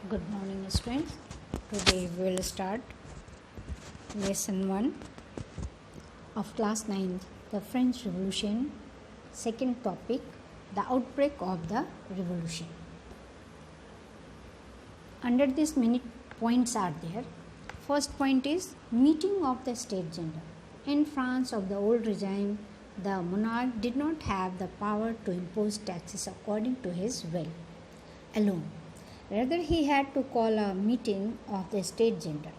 Good morning, students. Today we will start lesson 1 of class 9, the French Revolution. Second topic, the outbreak of the revolution. Under this, many points are there. First point is meeting of the State General. In France of the old regime, the monarch did not have the power to impose taxes according to his will alone. Rather, he had to call a meeting of the State General,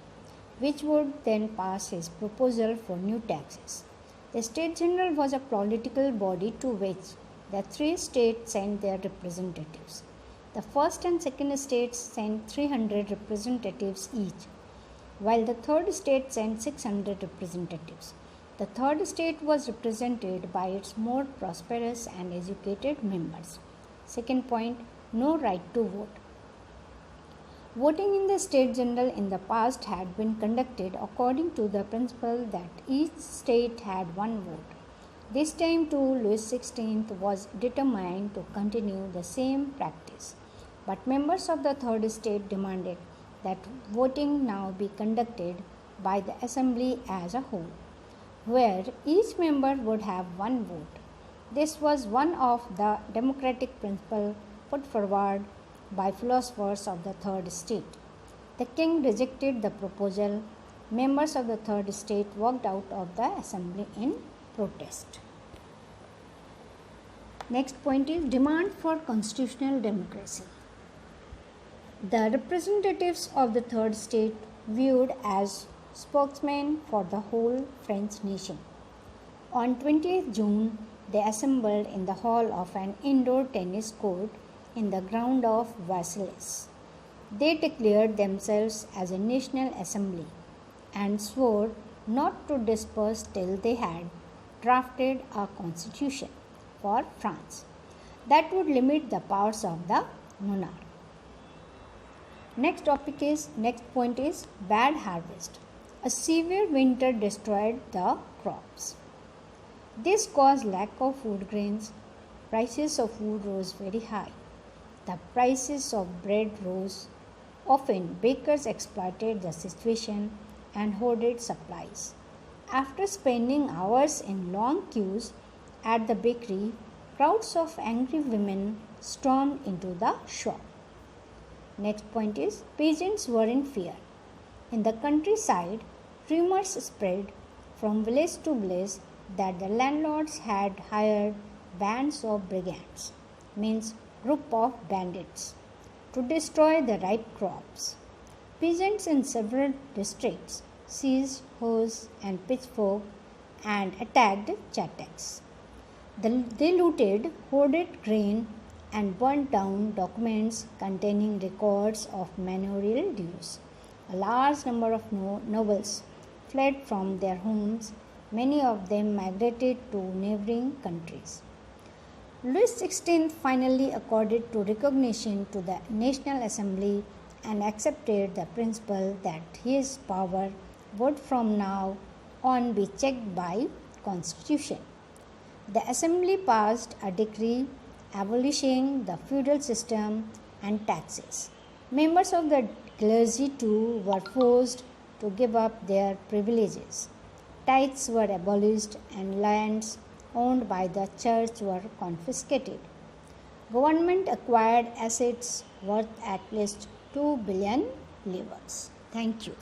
which would then pass his proposal for new taxes. The State General was a political body to which the three states sent their representatives. The first and second states sent 300 representatives each, while the third state sent 600 representatives. The third state was represented by its more prosperous and educated members. Second point, no right to vote. Voting in the State General in the past had been conducted according to the principle that each state had one vote. This time too, Louis XVI was determined to continue the same practice, but members of the third state demanded that voting now be conducted by the Assembly as a whole, where each member would have one vote. This was one of the democratic principles put forward by philosophers of the third state. The king rejected the proposal. Members of the third state walked out of the assembly in protest. Next point is demand for constitutional democracy. The representatives of the third state viewed as spokesmen for the whole French nation. On 20th June, they assembled in the hall of an indoor tennis court in the ground of Versailles. They declared themselves as a national assembly and swore not to disperse till they had drafted a constitution for France that would limit the powers of the monarch. Next point is bad harvest. A severe winter destroyed the crops. This caused lack of food grains. Prices of food rose very high. The prices of bread rose. Often, bakers exploited the situation and hoarded supplies. After spending hours in long queues at the bakery, crowds of angry women stormed into the shop. Next point is peasants were in fear. In the countryside, rumors spread from village to village that the landlords had hired bands of brigands, means group of bandits, to destroy the ripe crops. Peasants in several districts seized hoes and pitchfork and attacked chataks. They looted, hoarded grain, and burnt down documents containing records of manorial dues. A large number of nobles fled from their homes. Many of them migrated to neighboring countries. Louis XVI finally accorded to recognition to the National Assembly and accepted the principle that his power would from now on be checked by Constitution. The Assembly passed a decree abolishing the feudal system and taxes. Members of the clergy too were forced to give up their privileges. Tithes were abolished and lands owned by the church were confiscated. Government acquired assets worth at least 2 billion livres. Thank you.